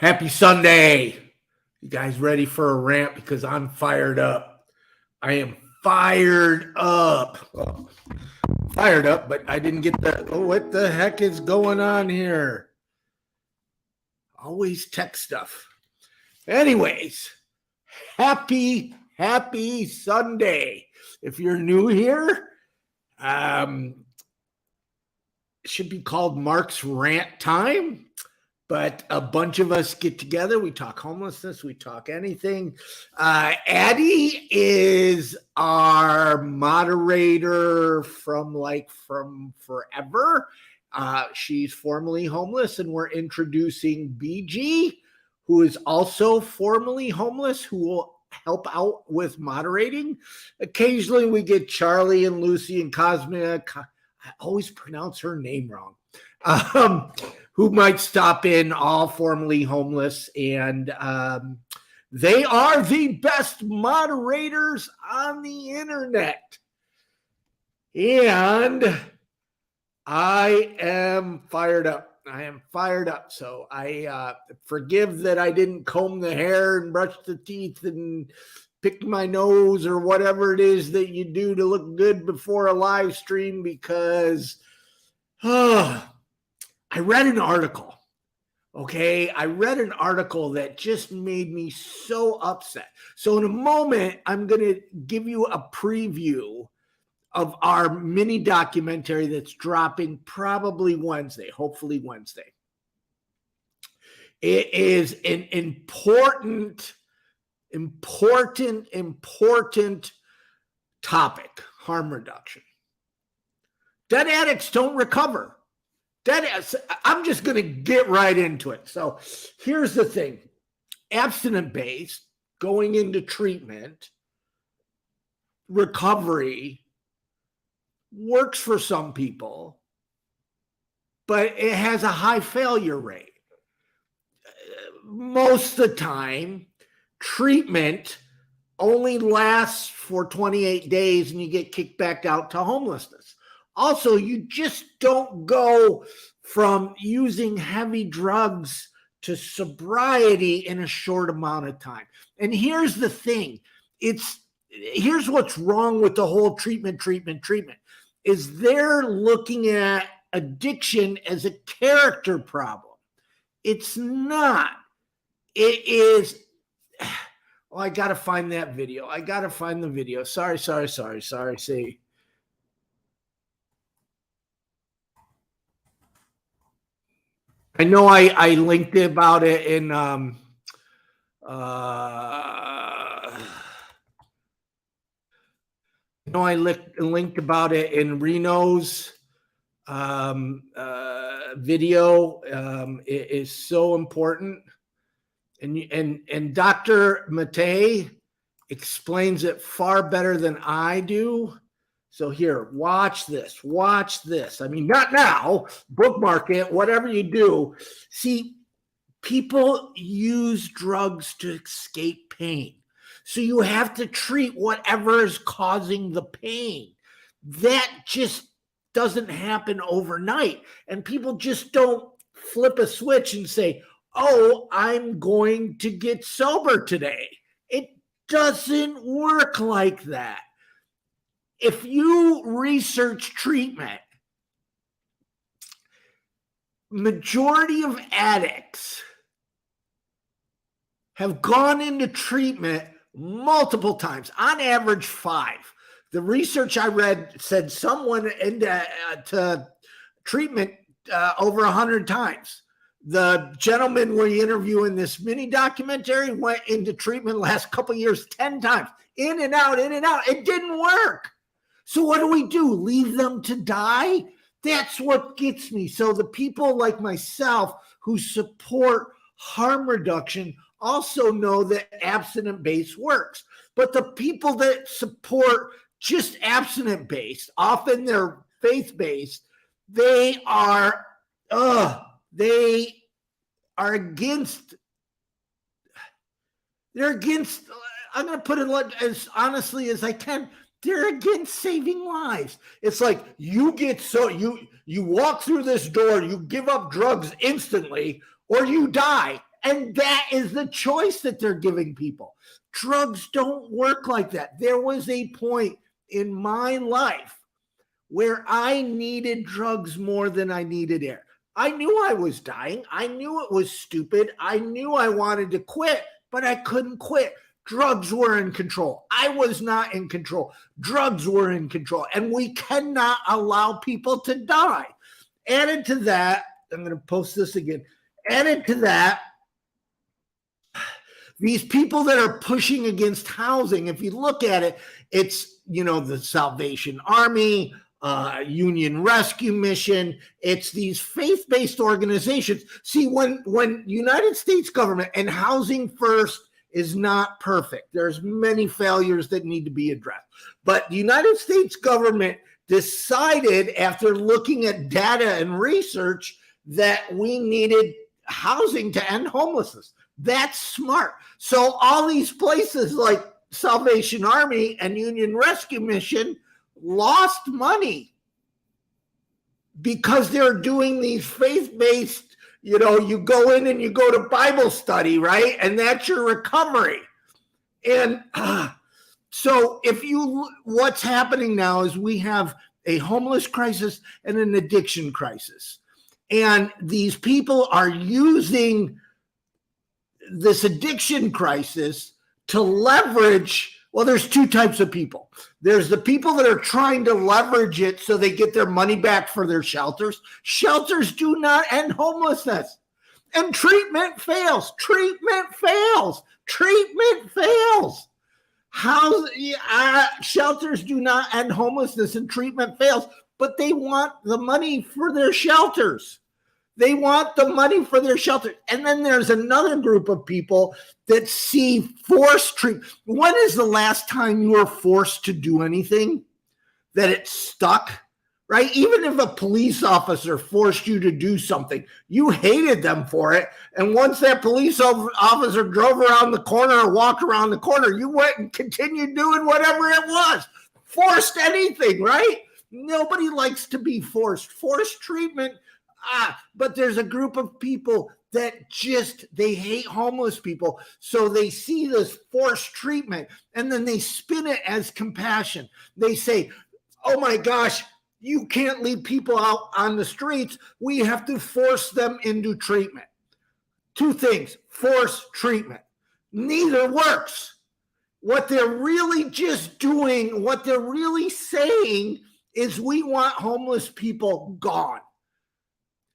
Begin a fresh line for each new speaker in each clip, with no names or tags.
Happy Sunday. You guys ready for a rant? Because I'm fired up. I am fired up. Well, fired up, but I didn't get the, what the heck is going on here? Always tech stuff. Anyways, happy Sunday. If you're new here, it should be called Mark's Rant Time. But a bunch of us get together. We talk homelessness. We talk anything. Addie is our moderator from forever. She's formerly homeless, and we're introducing BG, who is also formerly homeless, who will help out with moderating. Occasionally, we get Charlie and Lucy and Cosmic. I always pronounce her name wrong. Who might stop in, all formerly homeless, and they are the best moderators on the internet. And I am fired up. So I forgive that I didn't comb the hair and brush the teeth and pick my nose or whatever it is that you do to look good before a live stream, because I read an article, okay? I read an article that just made me so upset. So in a moment, I'm going to give you a preview of our mini documentary that's dropping probably Wednesday, hopefully Wednesday. It is an important topic, harm reduction. Dead addicts don't recover. I'm just going to get right into it. So here's the thing. Abstinent-based, going into treatment, recovery works for some people, but it has a high failure rate. Most of the time, treatment only lasts for 28 days and you get kicked back out to homelessness. Also, you just don't go from using heavy drugs to sobriety in a short amount of time. And here's the thing. Here's what's wrong with the whole treatment, is they're looking at addiction as a character problem. It's not. It is. Oh, I got to find that video. I got to find the video. Sorry. See. I know I linked about it in linked about it in Reno's video. It is so important, and Dr. Matei explains it far better than I do. So here, watch this. I mean, not now, bookmark it, whatever you do. See, people use drugs to escape pain. So you have to treat whatever is causing the pain. That just doesn't happen overnight. And people just don't flip a switch and say, oh, I'm going to get sober today. It doesn't work like that. If you research treatment, majority of addicts have gone into treatment multiple times, on average 5. The research I read said someone into treatment over 100 times. The gentleman we interview in this mini documentary went into treatment last couple of years 10 times, in and out. It didn't work. So what do? Leave them to die? That's what gets me. So the people like myself who support harm reduction also know that abstinent-based works. But the people that support just abstinent-based, often they're faith-based, they are against, I'm going to put it as honestly as I can, they're against saving lives. It's like you walk through this door, you give up drugs instantly, or you die. And that is the choice that they're giving people. Drugs don't work like that. There was a point in my life where I needed drugs more than I needed air. I knew I was dying. I knew it was stupid. I knew I wanted to quit, but I couldn't quit. Drugs were in control. I was not in control. Drugs were in control. And we cannot allow people to die. Added to that, I'm going to post this again. Added to that, these people that are pushing against housing, if you look at it, it's, the Salvation Army, Union Rescue Mission. It's these faith-based organizations. See, when United States government and Housing First is not perfect. There's many failures that need to be addressed. But the United States government decided, after looking at data and research, that we needed housing to end homelessness. That's smart. So all these places like Salvation Army and Union Rescue Mission lost money because they're doing these faith-based, you go in and you go to Bible study, right? And that's your recovery. And so what's happening now is we have a homeless crisis and an addiction crisis. And these people are using this addiction crisis to leverage. Well, there's two types of people. There's the people that are trying to leverage it so they get their money back for their shelters. Shelters do not end homelessness. And treatment fails. Treatment fails. Treatment fails. Shelters do not end homelessness and treatment fails, but they want the money for their shelters. They want the money for their shelter. And then there's another group of people that see forced treatment. When is the last time you were forced to do anything that it stuck, right? Even if a police officer forced you to do something, you hated them for it. And once that police officer drove around the corner or walked around the corner, you went and continued doing whatever it was. Forced anything, right? Nobody likes to be forced. Forced treatment. But there's a group of people that they hate homeless people. So they see this forced treatment and then they spin it as compassion. They say, oh my gosh, you can't leave people out on the streets. We have to force them into treatment. Two things, force treatment. Neither works. What they're really just doing, what they're really saying is we want homeless people gone.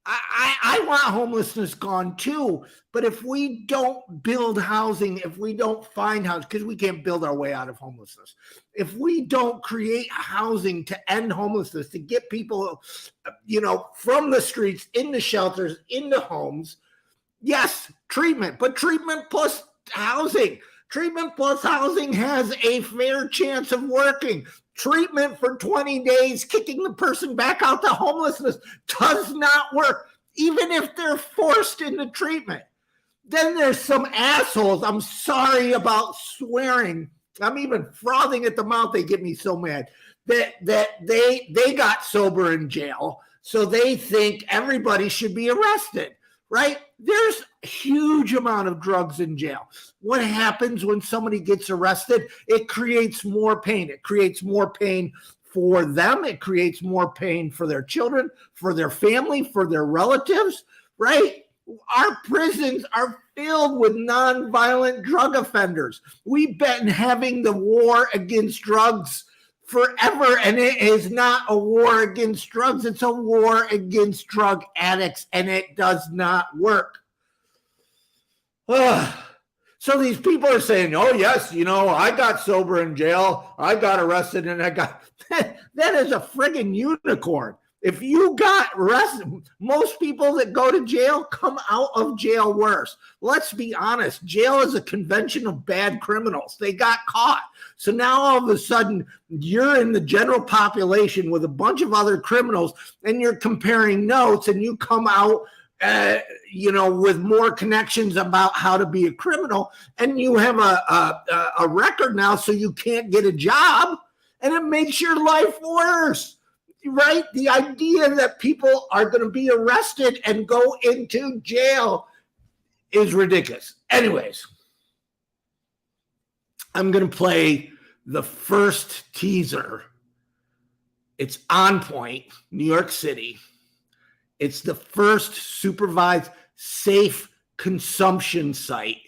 I want homelessness gone too, but if we don't build housing, if we don't find housing, because we can't build our way out of homelessness, if we don't create housing to end homelessness, to get people, from the streets into shelters, into homes, yes, treatment, but treatment plus housing. Treatment plus housing has a fair chance of working. Treatment for 20 days, kicking the person back out to homelessness does not work, even if they're forced into treatment. Then there's some assholes. I'm sorry about swearing. I'm even frothing at the mouth. They get me so mad that they got sober in jail. So they think everybody should be arrested, right? There's a huge amount of drugs in jail. What happens when somebody gets arrested? It creates more pain. It creates more pain for them. It creates more pain for their children, for their family, for their relatives, right? Our prisons are filled with nonviolent drug offenders. We've been having the war against drugs forever, and it is not a war against drugs. It's a war against drug addicts, and it does not work. So these people are saying, oh, yes, I got sober in jail. I got arrested, and I got that is a friggin' unicorn. If you got arrested, most people that go to jail come out of jail worse. Let's be honest. Jail is a convention of bad criminals. They got caught. So now all of a sudden you're in the general population with a bunch of other criminals and you're comparing notes and you come out, with more connections about how to be a criminal, and you have a record now so you can't get a job, and it makes your life worse. Right? The idea that people are going to be arrested and go into jail is ridiculous. Anyways, I'm going to play the first teaser. It's On Point, New York City. It's the first supervised safe consumption site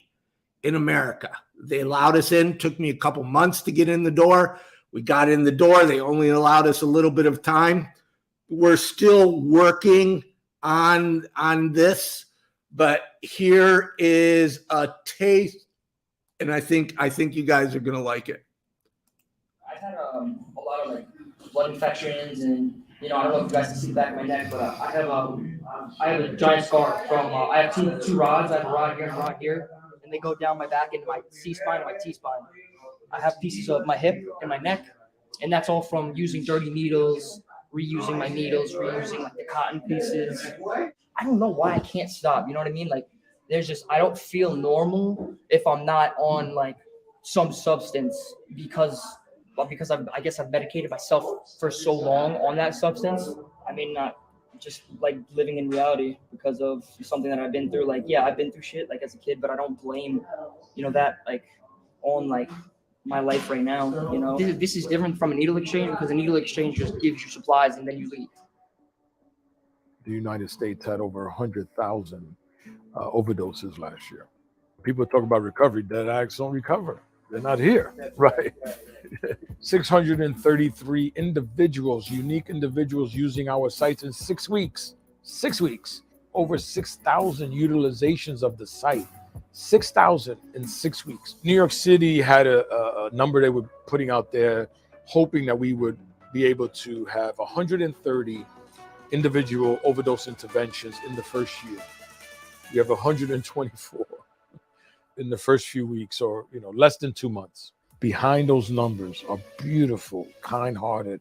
in America. They allowed us in. Took me a couple months to get in the door. We got in the door. They only allowed us a little bit of time. We're still working on this, but here is a taste, and I think you guys are gonna like it.
I've had a lot of like blood infections, and I don't know if you guys can see the back of my neck, but I have a giant scar from I have two rods. I have a rod here and a rod here, and they go down my back into my C spine and my T spine. I have pieces of my hip and my neck, and that's all from using dirty needles, reusing my needles, reusing like the cotton pieces. I don't know why I can't stop. You know what I mean? Like, I don't feel normal if I'm not on like some substance because I guess I've medicated myself for so long on that substance. I mean, not just like living in reality because of something that I've been through. Like, yeah, I've been through shit like as a kid, but I don't blame, that like on like my life right now. This is different from a needle exchange because a needle exchange just gives you supplies and then you leave.
The United States had over 100,000 overdoses last year. People talk about recovery. Dead addicts don't recover. They're not here, right? 633 individuals, unique individuals using our sites in 6 weeks. 6 weeks. Over 6,000 utilizations of the site. 6,000 in 6 weeks. New York City had a number they were putting out there, hoping that we would be able to have 130 individual overdose interventions in the first year. We have 124 in the first few weeks, or less than 2 months. Behind those numbers are beautiful, kind-hearted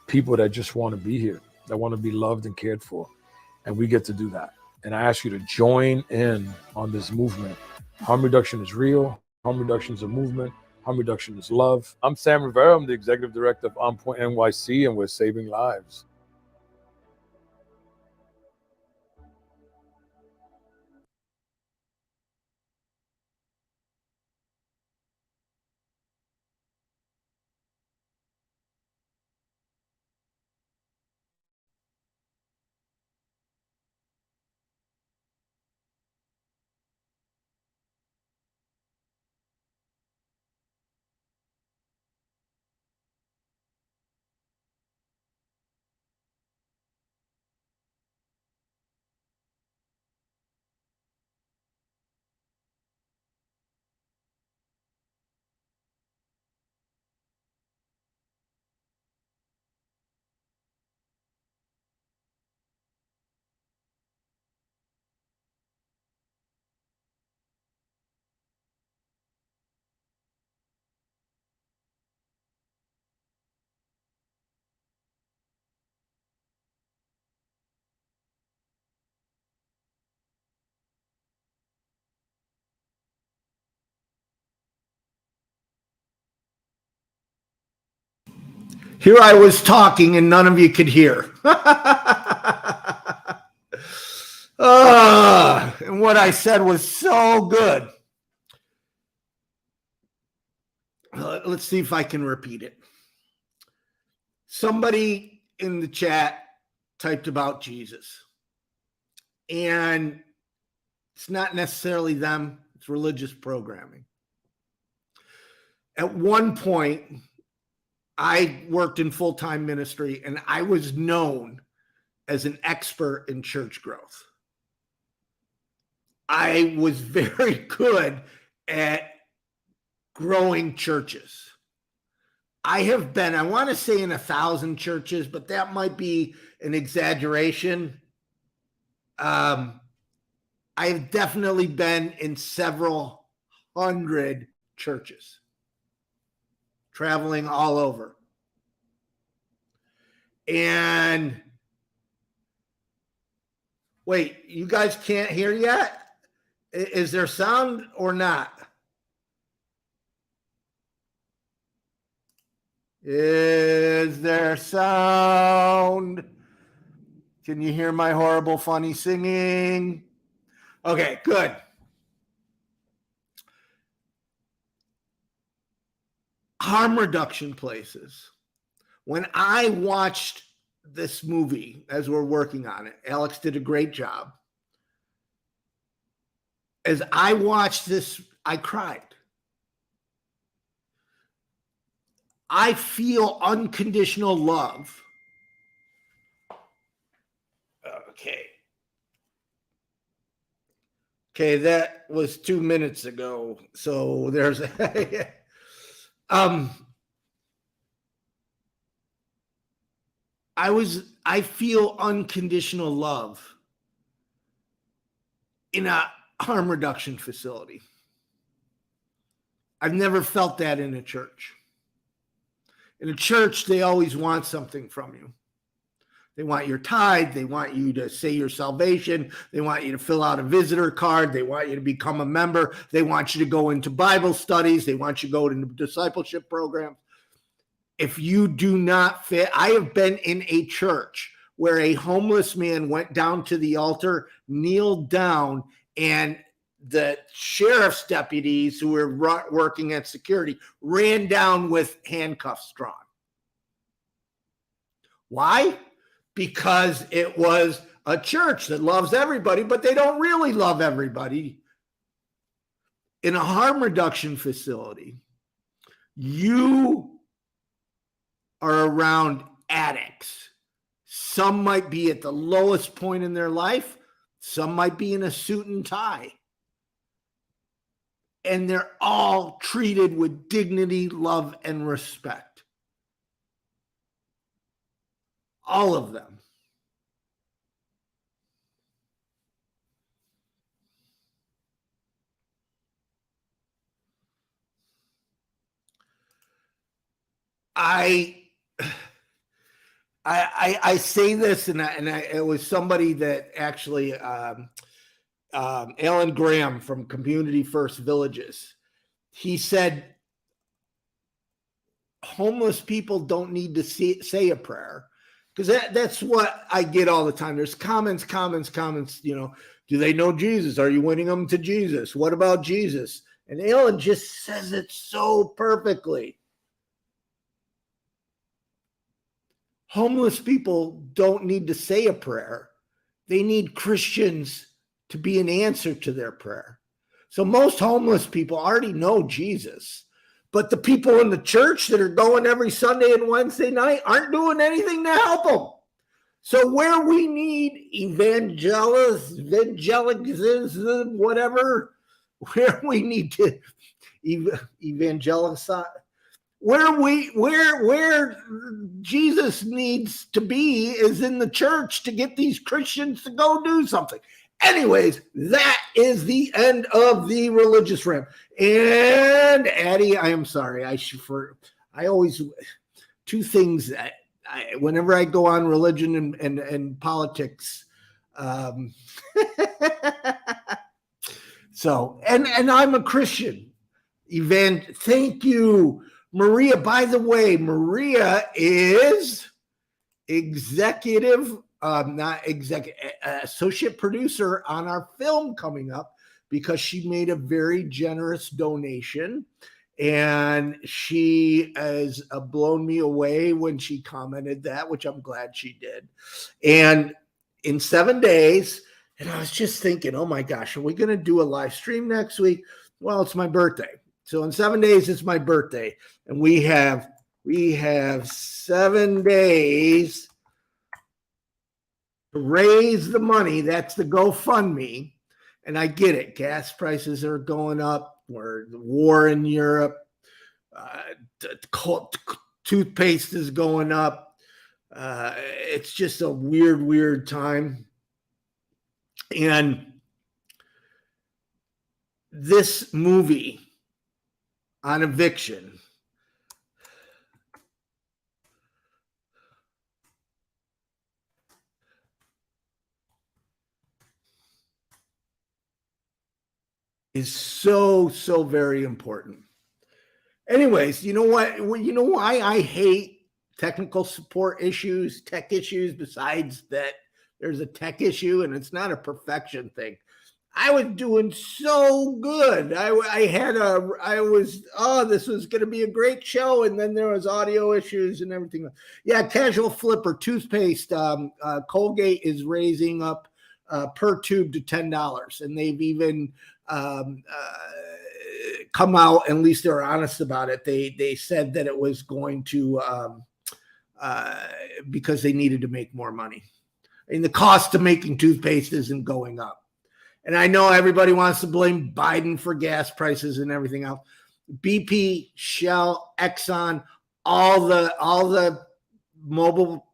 people that just want to be here, that want to be loved and cared for, and we get to do that. And I ask you to join in on this movement. Harm reduction is real. Harm reduction is a movement. Harm reduction is love. I'm Sam Rivera. I'm the executive director of On Point NYC, and we're saving lives.
Here I was talking and none of you could hear. And what I said was so good. Let's see if I can repeat it. Somebody in the chat typed about Jesus. And it's not necessarily them, it's religious programming. At one point, I worked in full-time ministry and I was known as an expert in church growth. I was very good at growing churches. I have been, I want to say in 1,000 churches, but that might be an exaggeration. I've definitely been in several hundred churches, traveling all over. And wait, you guys can't hear yet? Is there sound or not? Is there sound? Can you hear my horrible, funny singing? Okay, good. harm reduction places. When I watched this movie as we're working on it, Alex did a great job. As I watched this, I cried. I feel unconditional love. Okay. Okay, that was 2 minutes ago. So there's I feel unconditional love in a harm reduction facility. I've never felt that in a church. In a church, they always want something from you. They want your tithe. They want you to say your salvation. They want you to fill out a visitor card. They want you to become a member. They want you to go into Bible studies. They want you to go into discipleship programs. If you do not fit, I have been in a church where a homeless man went down to the altar, kneeled down, and the sheriff's deputies who were working at security ran down with handcuffs drawn. Why? Because it was a church that loves everybody, but they don't really love everybody. In a harm reduction facility, you are around addicts. Some might be at the lowest point in their life. Some might be in a suit and tie. And they're all treated with dignity, love, and respect. All of them. I say this, and it was somebody that actually, Alan Graham from Community First Villages, he said, homeless people don't need to say a prayer. Because that's what I get all the time. There's comments, you know, do they know Jesus? Are you winning them to Jesus? What about Jesus? And Alan just says it so perfectly. Homeless people don't need to say a prayer. They need Christians to be an answer to their prayer. So most homeless people already know Jesus. But the people in the church that are going every Sunday and Wednesday night aren't doing anything to help them. So where we need evangelicalism, whatever, where we need to evangelize, where Jesus needs to be is in the church to get these Christians to go do something. Anyways, that is the end of the religious rant. And Addie, I am sorry. I always, two things that whenever I go on religion and politics. So, and I'm a Christian. Thank you, Maria. By the way, Maria is associate producer on our film coming up, because she made a very generous donation, and she has blown me away when she commented that, which I'm glad she did. And in 7 days, and I was just thinking, oh my gosh, are we going to do a live stream next week? Well, it's my birthday. So in 7 days, it's my birthday, and we have 7 days to raise the money. That's the GoFundMe. And I get it. Gas prices are going up. We're the war in Europe. Toothpaste is going up. It's just a weird time. And this movie on eviction is so very important. Anyways, you know what? You know why I hate technical support issues, tech issues, besides that there's a tech issue and it's not a perfection thing. I was doing so good. This was going to be a great show. And then there was audio issues and everything. Yeah. Casual Flipper toothpaste. Colgate is raising up per tube to $10. And they've even come out, at least they're honest about it. They said that it was going to, because they needed to make more money. I mean, the cost of making toothpaste isn't going up. And I know everybody wants to blame Biden for gas prices and everything else. BP, Shell, Exxon, all the mobile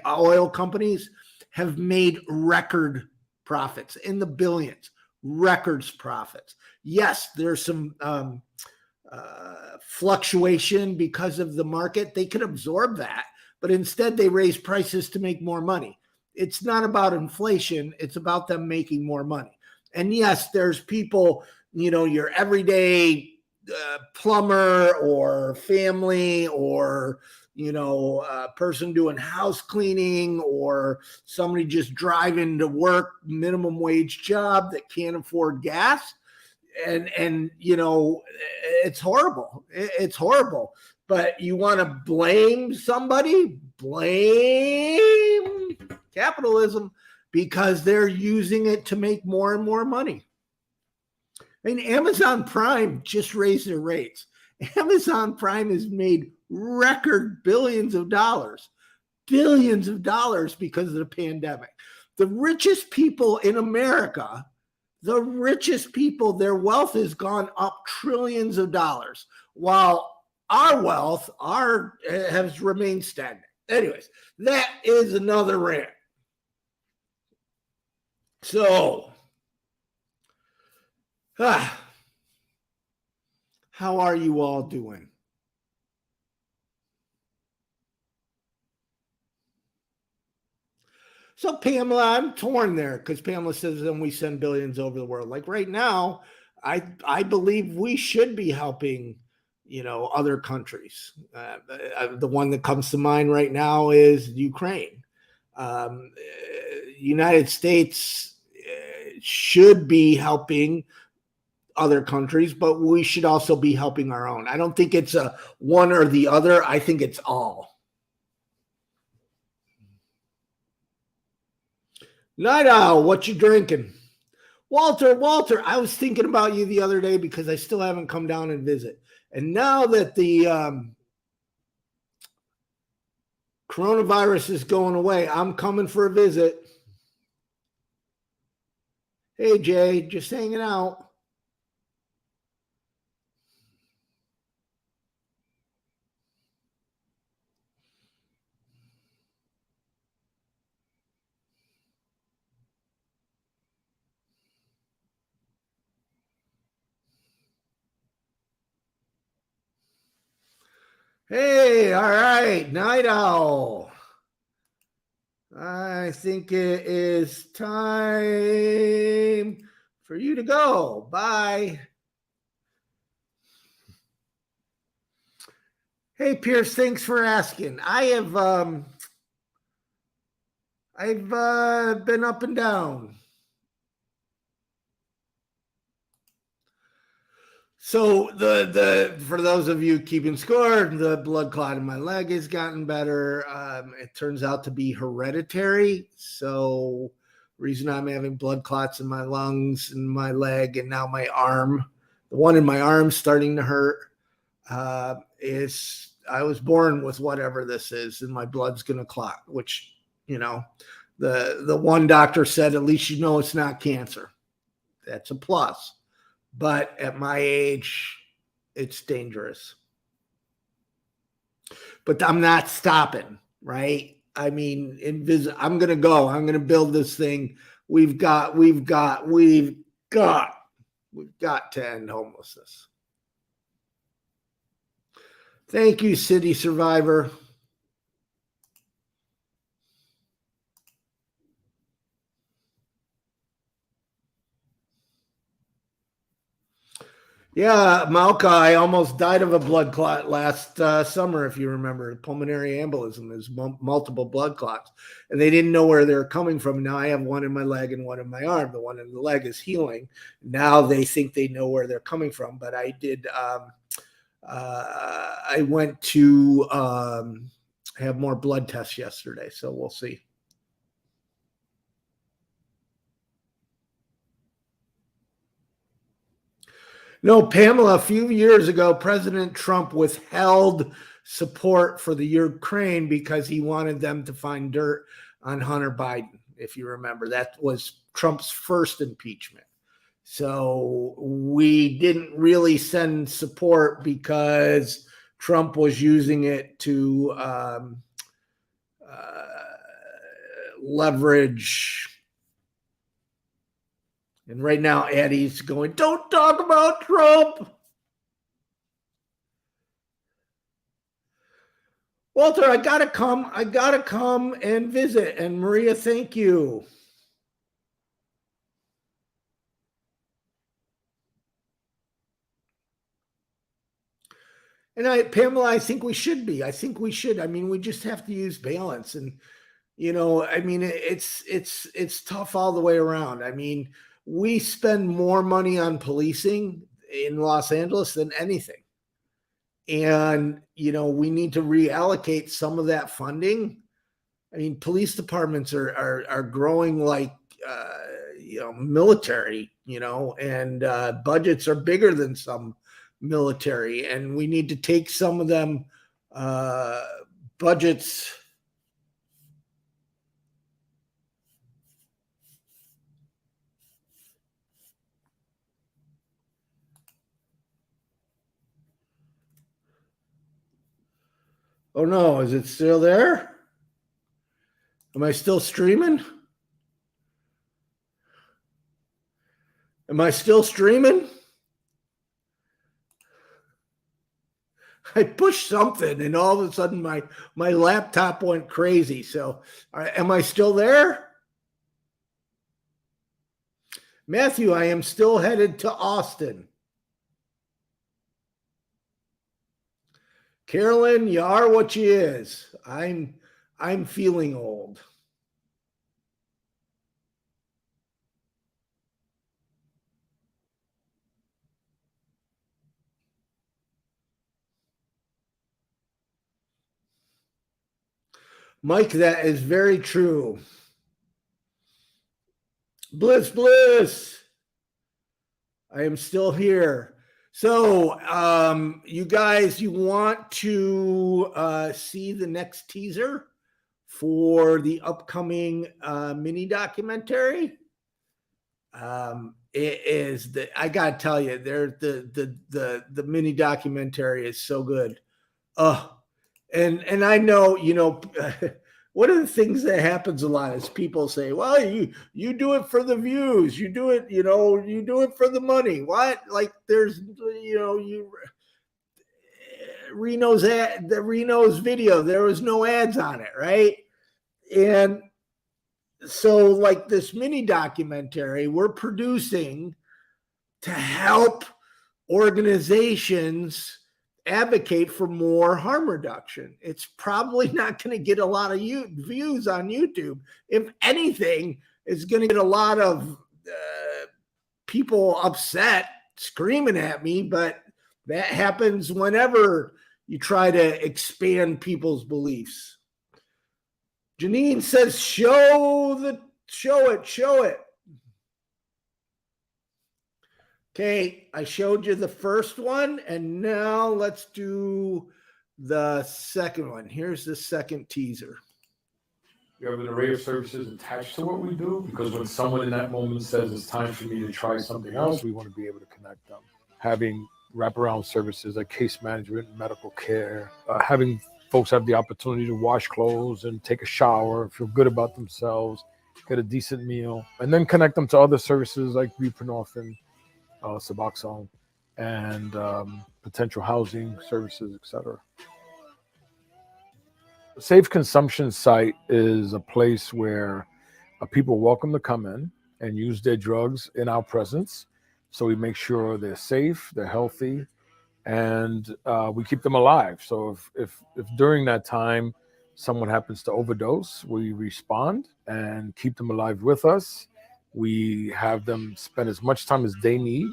oil companies have made record profits in the billions, records profits. Yes, there's some fluctuation because of the market. They could absorb that, but instead they raise prices to make more money. It's not about inflation. It's about them making more money. And yes, there's people, your everyday plumber or family or, a person doing house cleaning or somebody just driving to work, minimum wage job that can't afford gas. And it's horrible. It's horrible. But you want to blame somebody? Blame capitalism, because they're using it to make more and more money. I mean, Amazon Prime just raised their rates. Amazon Prime has made record billions of dollars because of the pandemic. The richest people in America, their wealth has gone up trillions of dollars, while our wealth has remained stagnant. Anyways, that is another rant. So, how are you all doing? So, Pamela, I'm torn there because Pamela says then we send billions over the world. Like right now, I believe we should be helping, other countries. The one that comes to mind right now is Ukraine. United States should be helping other countries, but we should also be helping our own. I don't think it's a one or the other. I think it's all. Night Owl, what you drinking? Walter, I was thinking about you the other day because I still haven't come down and visit. And now that the coronavirus is going away, I'm coming for a visit. Hey, Jay, just hanging out. Hey, all right, Night Owl. I think it is time for you to go. Bye. Hey, Pierce, thanks for asking. I've been up and down. So for those of you keeping score, the blood clot in my leg has gotten better. It turns out to be hereditary. So reason I'm having blood clots in my lungs and my leg and now my arm, the one in my arm starting to hurt, is I was born with whatever this is and my blood's going to clot, which, the one doctor said, at least it's not cancer. That's a plus. But at my age, it's dangerous. But I'm not stopping, right? I mean, I'm going to go. I'm going to build this thing. We've got to end homelessness. Thank you, City Survivor. Yeah, Malka, I almost died of a blood clot last summer, if you remember. Pulmonary embolism is multiple blood clots, and they didn't know where they're coming from. Now I have one in my leg and one in my arm. The one in the leg is healing. Now they think they know where they're coming from, but I did. I went to have more blood tests yesterday, so we'll see. No, Pamela, a few years ago, President Trump withheld support for the Ukraine because he wanted them to find dirt on Hunter Biden. If you remember, that was Trump's first impeachment. So we didn't really send support because Trump was using it to leverage. And right now, Eddie's going, don't talk about Trump. Walter, I gotta come and visit. And Maria, thank you. And Pamela, I think we should be. I think we should. I mean, we just have to use balance. And I mean, it's tough all the way around. I mean, we spend more money on policing in Los Angeles than anything. And, we need to reallocate some of that funding. I mean, police departments are growing like, military, and budgets are bigger than some military. And we need to take some of them budgets. Oh no, is it still there? Am I still streaming? Am I still streaming? I pushed something and all of a sudden my laptop went crazy. So am I still there? Matthew, I am still headed to Austin. Carolyn, you are what you is. I'm feeling old. Mike, that is very true. Bliss. I am still here. So, you guys, you want to see the next teaser for the upcoming mini documentary? It is I gotta tell you, the mini documentary is so good. And I know, one of the things that happens a lot is people say, well, you do it for the views, you do it, you do it for the money. What? Like there's, Reno's video, there was no ads on it, right? And so like this mini documentary we're producing to help organizations advocate for more harm reduction. It's probably not going to get a lot of views on YouTube. If anything, it's going to get a lot of people upset, screaming at me, but that happens whenever you try to expand people's beliefs. Janine says, show it. Okay, I showed you the first one, and now let's do the second one. Here's the second teaser.
We have an array of services attached to what we do, because when someone in that moment says it's time for me to try something else, we want to be able to connect them. Having wraparound services like case management, medical care, having folks have the opportunity to wash clothes and take a shower, feel good about themselves, get a decent meal, and then connect them to other services like buprenorphine, Suboxone, and potential housing services, etc. A safe consumption site is a place where people welcome to come in and use their drugs in our presence So we make sure they're safe, they're healthy, and we keep them alive. So if during that time someone happens to overdose, we respond and keep them alive with us. We have them spend as much time as they need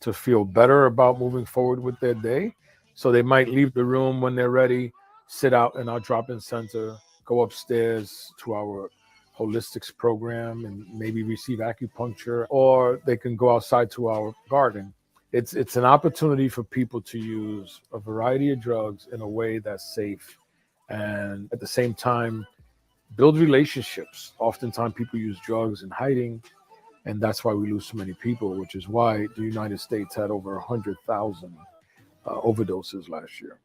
to feel better about moving forward with their day. So they might leave the room when they're ready, sit out in our drop-in center, go upstairs to our holistics program and maybe receive acupuncture, or they can go outside to our garden. It's an opportunity for people to use a variety of drugs in a way that's safe and at the same time build relationships. Oftentimes people use drugs in hiding, and that's why we lose so many people, which is why the United States had over 100,000 overdoses last year.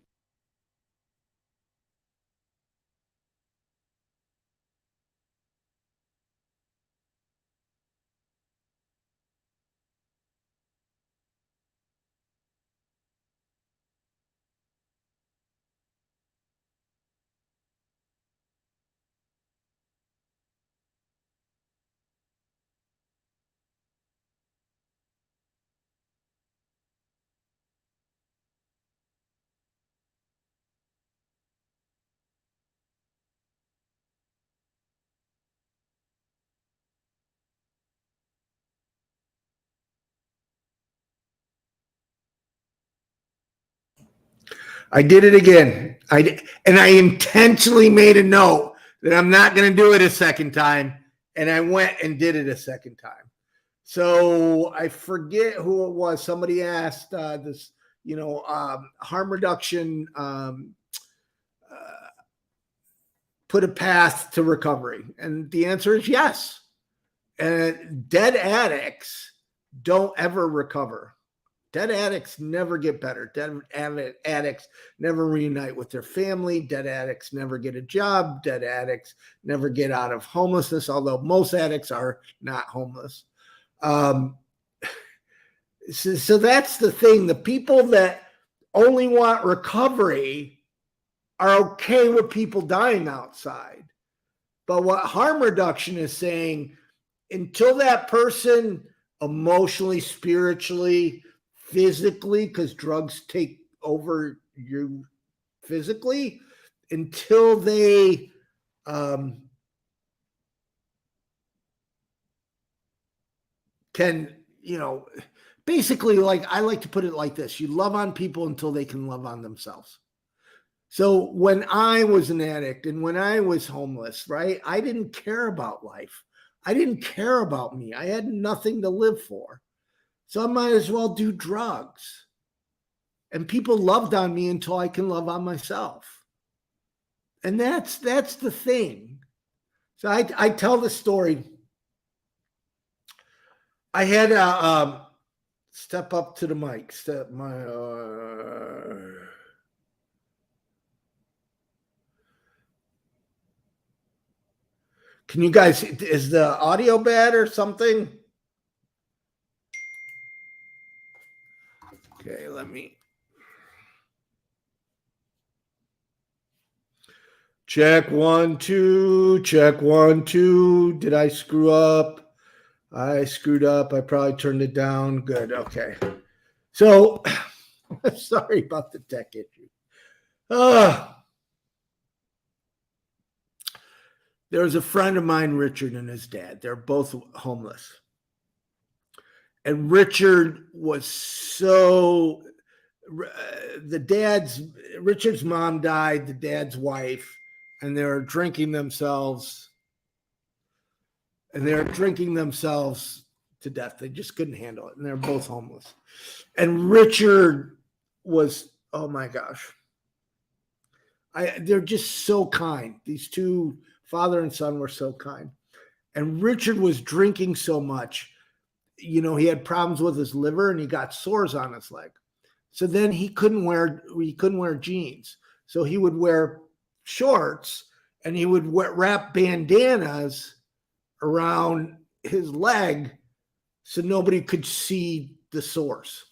I did it again. And I intentionally made a note that I'm not going to do it a second time. And I went and did it a second time. So I forget who it was. Somebody asked this, harm reduction put a path to recovery. And the answer is yes. And dead addicts don't ever recover. Dead addicts never get better. Dead addicts never reunite with their family. Dead addicts never get a job. Dead addicts never get out of homelessness, although most addicts are not homeless. So that's the thing. The people that only want recovery are okay with people dying outside. But what harm reduction is saying, until that person emotionally, spiritually, physically, because drugs take over you physically, until they can, basically, like I like to put it like this: you love on people until they can love on themselves. So when I was an addict and when I was homeless, right, I didn't care about life. I didn't care about me. I had nothing to live for. So I might as well do drugs. And people loved on me until I can love on myself. And that's the thing. So I tell the story. I had a step up to the mic. Can you guys, is the audio bad or something? Okay, let me check 1, 2, check 1, 2. Did I screw up? I screwed up. I probably turned it down. Good. Okay. So sorry about the tech issue. There was a friend of mine, Richard, and his dad. They're both homeless. And Richard was so, Richard's mom died, the dad's wife, and they were drinking themselves to death. They just couldn't handle it. And they're both homeless. And Richard was, oh my gosh. They're just so kind. These two, father and son, were so kind. And Richard was drinking so much. He had problems with his liver and he got sores on his leg. So then he couldn't wear jeans. So he would wear shorts and he would wrap bandanas around his leg so nobody could see the sores.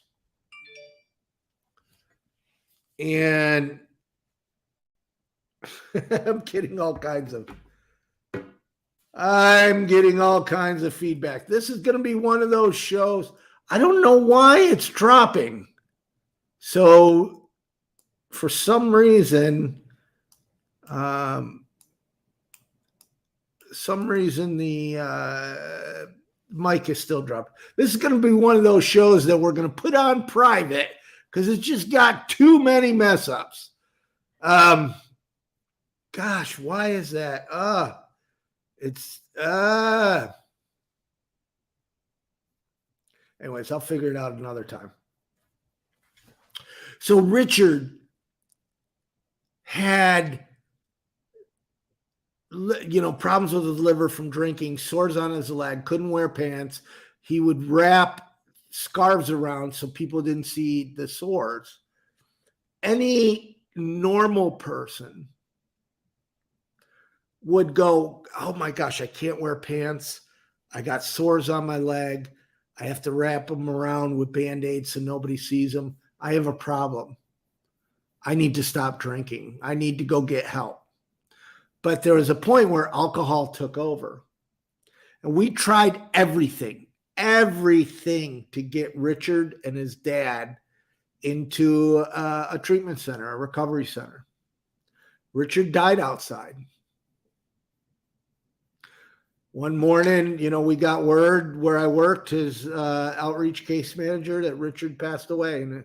And I'm getting all kinds of feedback. This is going to be one of those shows. I don't know why it's dropping. So for some reason the mic is still dropping. This is going to be one of those shows that we're going to put on private because it's just got too many mess ups. Gosh, why is that? Anyways, I'll figure it out another time. So Richard had, problems with his liver from drinking, sores on his leg, couldn't wear pants. He would wrap scarves around so people didn't see the sores. Any normal person would go, oh my gosh, I can't wear pants. I got sores on my leg. I have to wrap them around with Band-Aids so nobody sees them. I have a problem. I need to stop drinking. I need to go get help. But there was a point where alcohol took over. And we tried everything to get Richard and his dad into a treatment center, a recovery center. Richard died outside. One morning, we got word where I worked, his outreach case manager, that Richard passed away. And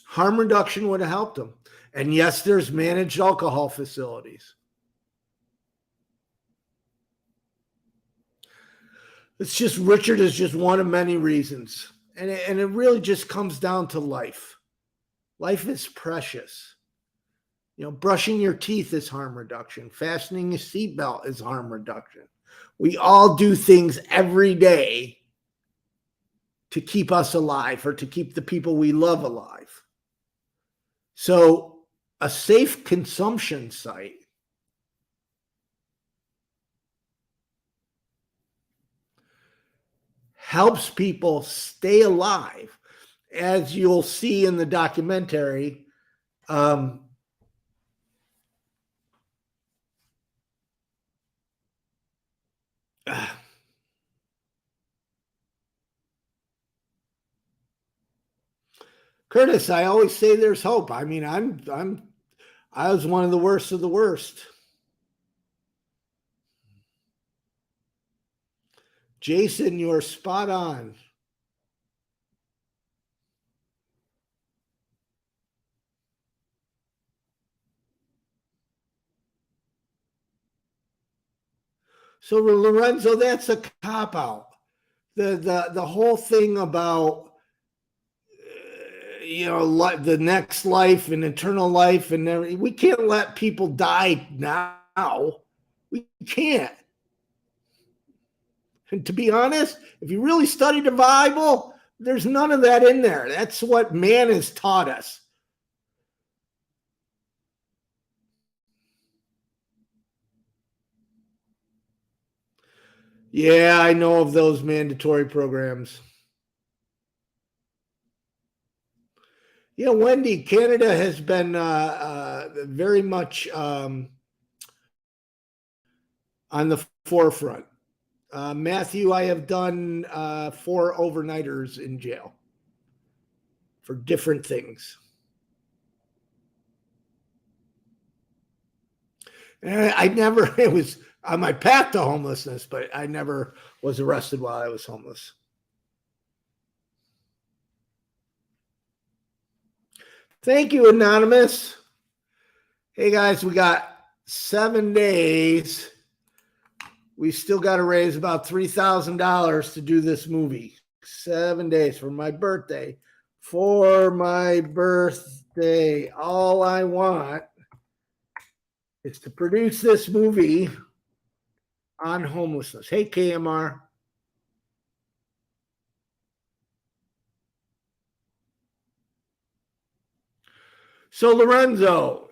harm reduction would have helped him. And yes, there's managed alcohol facilities. It's just, Richard is just one of many reasons. And it really just comes down to life. Life is precious. Brushing your teeth is harm reduction. Fastening a seatbelt is harm reduction. We all do things every day to keep us alive or to keep the people we love alive. So a safe consumption site helps people stay alive. As you'll see in the documentary, Curtis, I always say there's hope. I mean, I was one of the worst of the worst. Jason, you're spot on. So Lorenzo, that's a cop out. The whole thing about the next life and eternal life and everything, we can't let people die now. We can't. And to be honest, if you really study the Bible, there's none of that in there. That's what man has taught us. Yeah, I know of those mandatory programs. Wendy, Canada has been very much on the forefront. Matthew, I have done 4 overnighters in jail for different things. And it was on my path to homelessness, but I never was arrested while I was homeless. Thank you, Anonymous. Hey, guys, we got 7 days. We still got to raise about $3,000 to do this movie. 7 days for my birthday. For my birthday, all I want is to produce this movie on homelessness. Hey, KMR. So, Lorenzo,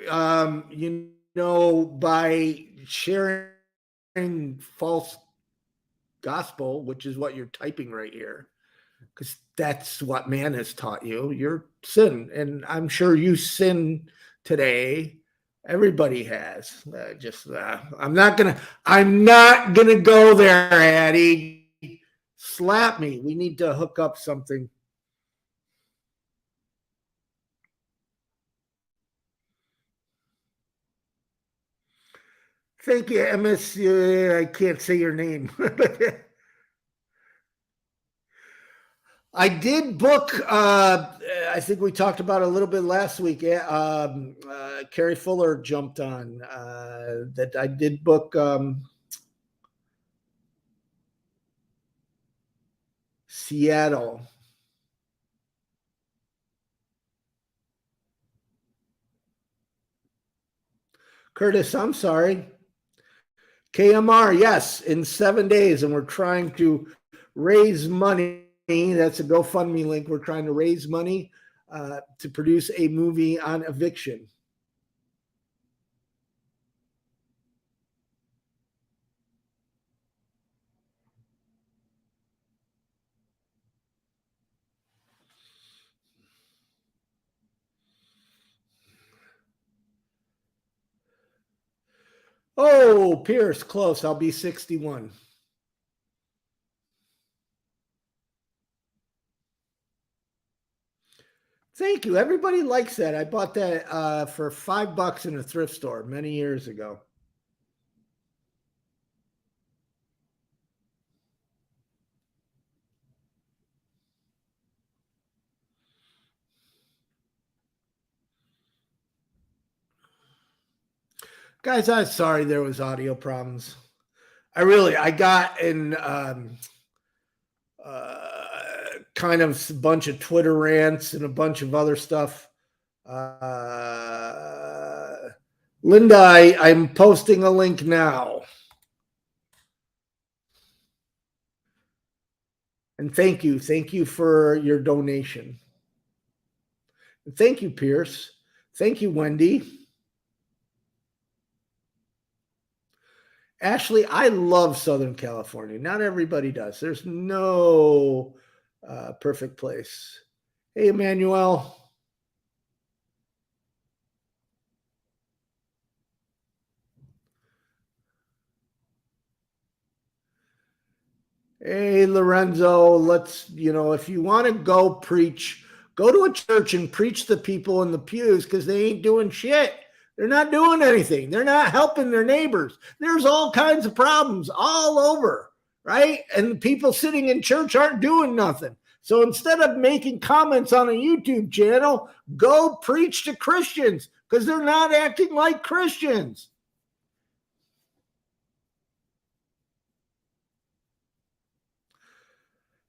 by sharing false gospel, which is what you're typing right here, because that's what man has taught you, you're sin. And I'm sure you sin today. Everybody has. I'm not gonna go there, Addie. Slap me. We need to hook up something. Thank you, MS. I can't say your name. I did book, I think we talked about it a little bit last week. Carrie Fuller jumped on that. I did book Seattle. Curtis, I'm sorry. KMR, yes, in 7 days. And we're trying to raise money. That's a GoFundMe link. We're trying to raise money to produce a movie on eviction. Oh, Pierce, close. I'll be 61. Thank you. Everybody likes that. I bought that for $5 in a thrift store many years ago. Guys, I'm sorry there was audio problems. I got in kind of a bunch of Twitter rants and a bunch of other stuff. Linda, I'm posting a link now. And thank you. Thank you for your donation. And thank you, Pierce. Thank you, Wendy. Ashley, I love Southern California. Not everybody does. There's no perfect place. Hey, Emmanuel. Hey, Lorenzo, let's, if you want to go preach, go to a church and preach to people in the pews because they ain't doing shit. They're not doing anything. They're not helping their neighbors. There's all kinds of problems all over, right? And the people sitting in church aren't doing nothing. So instead of making comments on a YouTube channel, go preach to Christians because they're not acting like Christians.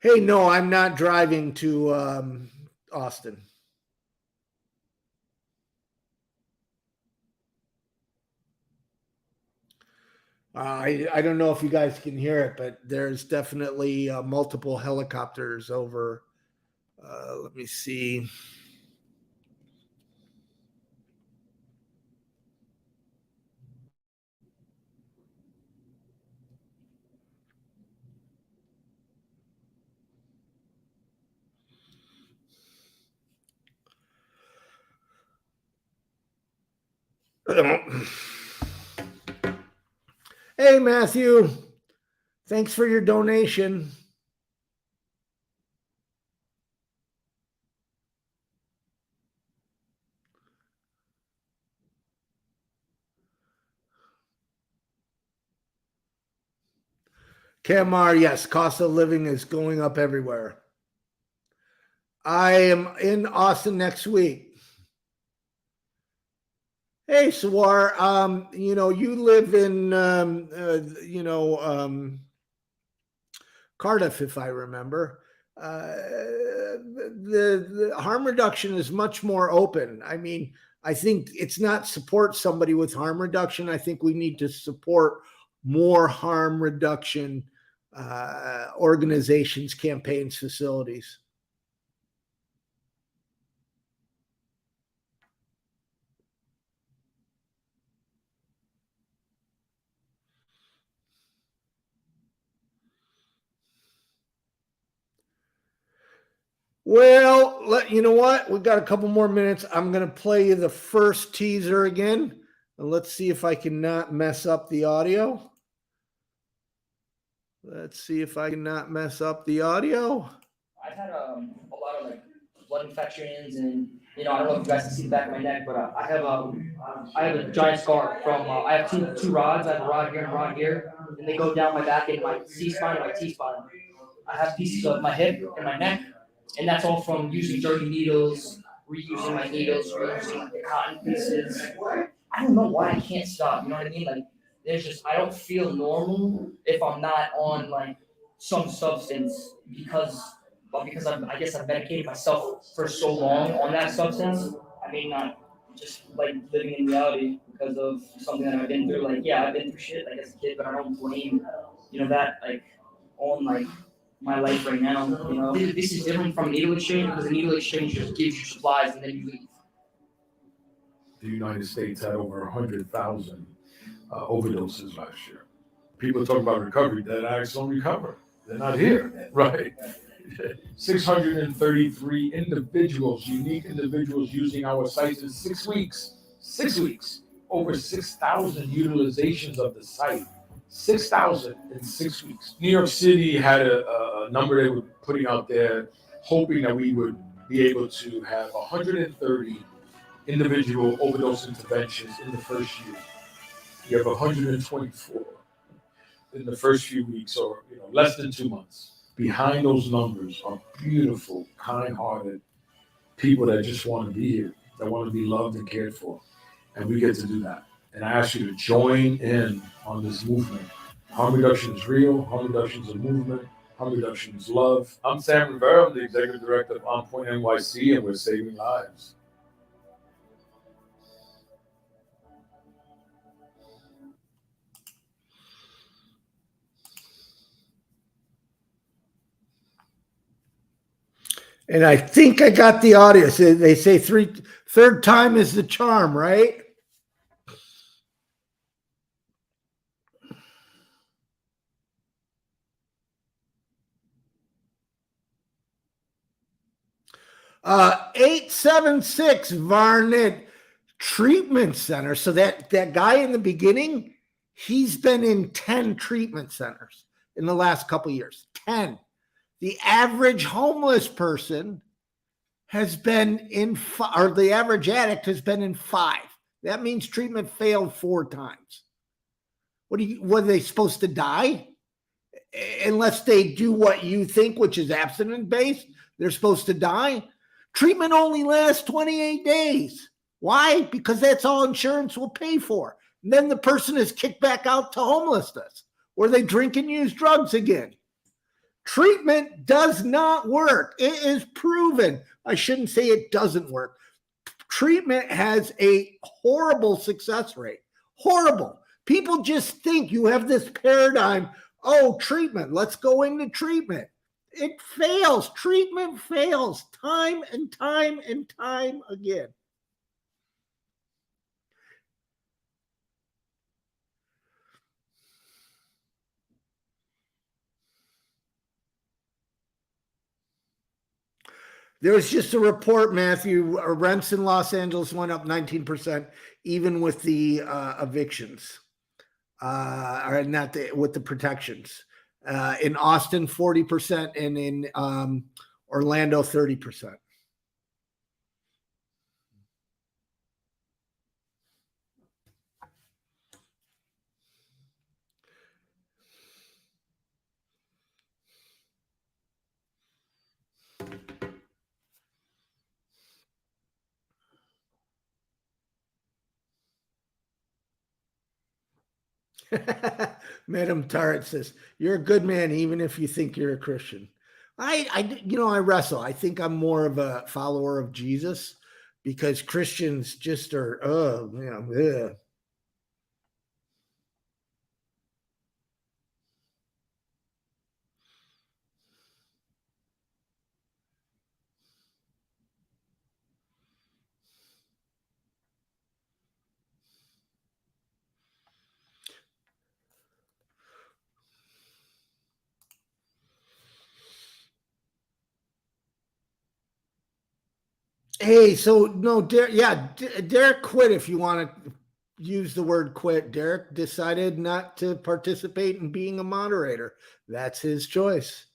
Hey, no, I'm not driving to Austin. I don't know if you guys can hear it, but there's definitely multiple helicopters over. Let me see. Hey, Matthew. Thanks for your donation. Kamar, yes, cost of living is going up everywhere. I am in Austin next week. Hey, Swar, you live in, Cardiff, if I remember. The harm reduction is much more open. I mean, I think it's not support somebody with harm reduction. I think we need to support more harm reduction organizations, campaigns, facilities. Well, you know what? We've got a couple more minutes. I'm going to play you the first teaser again. And let's see if I can not mess up the audio. Let's see if I can not mess up the audio.
I've had a lot of like blood infections, and I don't know if you guys can see the back of my neck, but I have a giant scar from I have two rods. I have a rod here and a rod here, and they go down my back and my C spine and my T spine. I have pieces of my hip and my neck, and that's all from using dirty needles, reusing my needles, reusing the cotton pieces. I don't know why I can't stop. You know what I mean? Like, there's just I don't feel normal if I'm not on like some substance because I guess I've medicated myself for so long on that substance. I may not just like living in reality because of something that I've been through. Like, yeah, I've been through shit like as a kid, but I don't blame that like on like my life right now. This is different from a needle exchange because a needle exchange just gives you supplies and then you leave.
The United States had over 100,000 overdoses last year. People talk about recovery, dead addicts don't recover. They're not here, right? 633 individuals, unique individuals using our sites in 6 weeks. 6 weeks. Over 6,000 utilizations of the site. 6,000 in 6 weeks. New York City had a number they were putting out there, hoping that we would be able to have 130 individual overdose interventions in the first year. You have 124 in the first few weeks, or less than 2 months. Behind those numbers are beautiful, kind-hearted people that just want to be here, that want to be loved and cared for, and we get to do that. And I ask you to join in on this movement. Harm reduction is real. Harm reduction is a movement. Harm reduction is love. I'm Sam Rivera. I'm the executive director of On Point NYC, and we're saving lives.
And I think I got the audio. So they say third time is the charm, right? Uh, 876 Varnet Treatment Center. So that guy in the beginning, he's been in 10 treatment centers in the last couple of years. 10. The average homeless person has been in or the average addict has been in 5. That means treatment failed 4 times. What are they supposed to die? Unless they do what you think, which is abstinence based, they're supposed to die. Treatment only lasts 28 days. Why? Because that's all insurance will pay for. And then the person is kicked back out to homelessness, or they drink and use drugs again. Treatment does not work. It is proven. I shouldn't say it doesn't work. Treatment has a horrible success rate. Horrible. People just think you have this paradigm. Oh, treatment. Let's go into treatment. It fails. Treatment fails time and time and time again. There was just a report, Matthew, rents in Los Angeles went up 19%, even with the evictions, or not with the protections. In Austin, 40%, and in Orlando, 30%. Madam Tarrant says, "You're a good man, even if you think you're a Christian." I wrestle. I think I'm more of a follower of Jesus, because Christians just are, ugh. Hey, so no, Derek, Derek quit if you want to. use the word quit. Derek decided not to participate in being a moderator. That's his choice.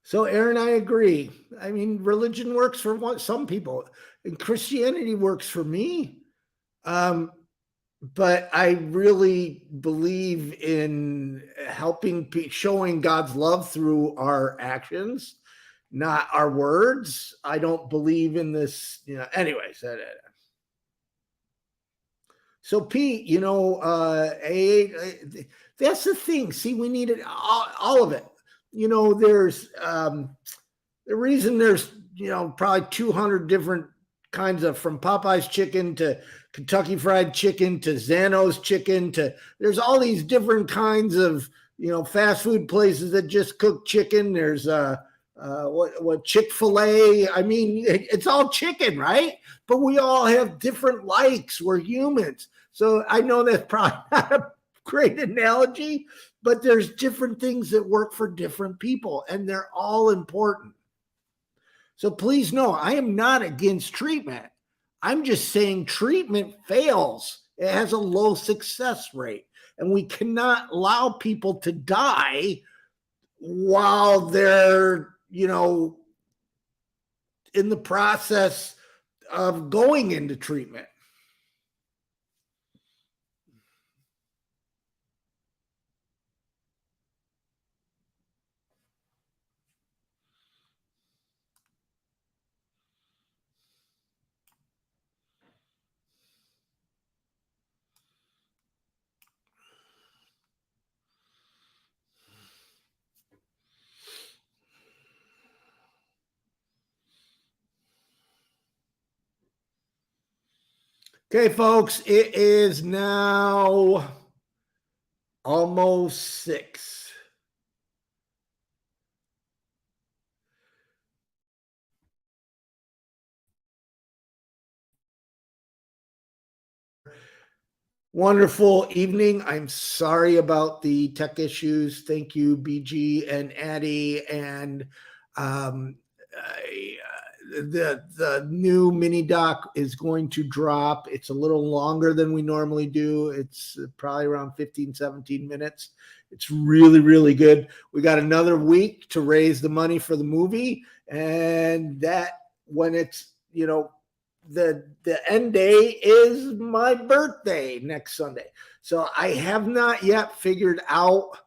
So, Aaron, I agree. I mean, religion works for some people, and Christianity works for me. But I really believe in helping, showing God's love through our actions, not our words. I don't believe in this, anyways. So Pete, that's the thing. See, we need it, all of it. There's the reason there's probably 200 different kinds of, from Popeye's chicken to Kentucky Fried Chicken to Zano's chicken to, there's all these different kinds of fast food places that just cook chicken. There's what Chick-fil-A. I mean, it's all chicken, right? But we all have different likes. We're humans. So I know that's probably not a great analogy, but there's different things that work for different people, and they're all important. So please know, I am not against treatment. I'm just saying treatment fails. It has a low success rate, and we cannot allow people to die while they're, in the process of going into treatment. Okay, folks, it is now almost 6. Wonderful evening. I'm sorry about the tech issues. Thank you, BG and Addie. And the new mini doc is going to drop. It's a little longer than we normally do. It's probably around 15, 17 minutes. It's really, really good. We got another week to raise the money for the movie. And that, when it's, the end day is my birthday next Sunday. So I have not yet figured out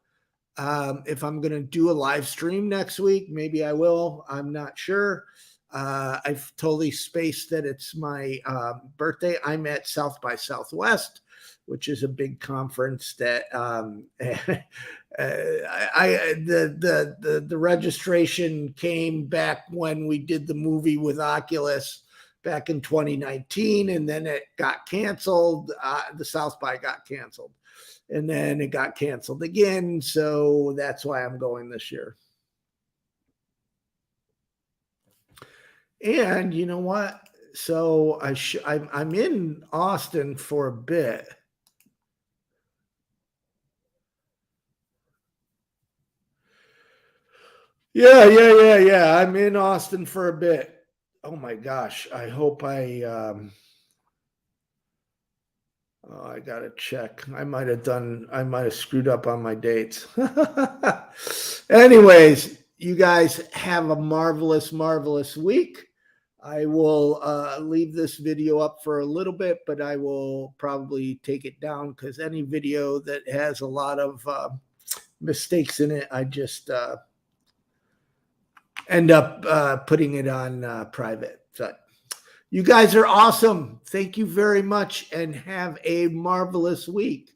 if I'm going to do a live stream next week. Maybe I will. I'm not sure. I've totally spaced that it's my birthday. I'm at South by Southwest, which is a big conference that the registration came back when we did the movie with Oculus back in 2019, and then it got canceled. The South by got canceled, and then it got canceled again. So that's why I'm going this year. And you know what? So I'm in Austin for a bit. Yeah. I'm in Austin for a bit. Oh my gosh. I hope I gotta check. I might have screwed up on my dates. Anyways, you guys have a marvelous, marvelous week. I will leave this video up for a little bit, but I will probably take it down, because any video that has a lot of mistakes in it, I just end up putting it on private. So you guys are awesome. Thank you very much, and have a marvelous week.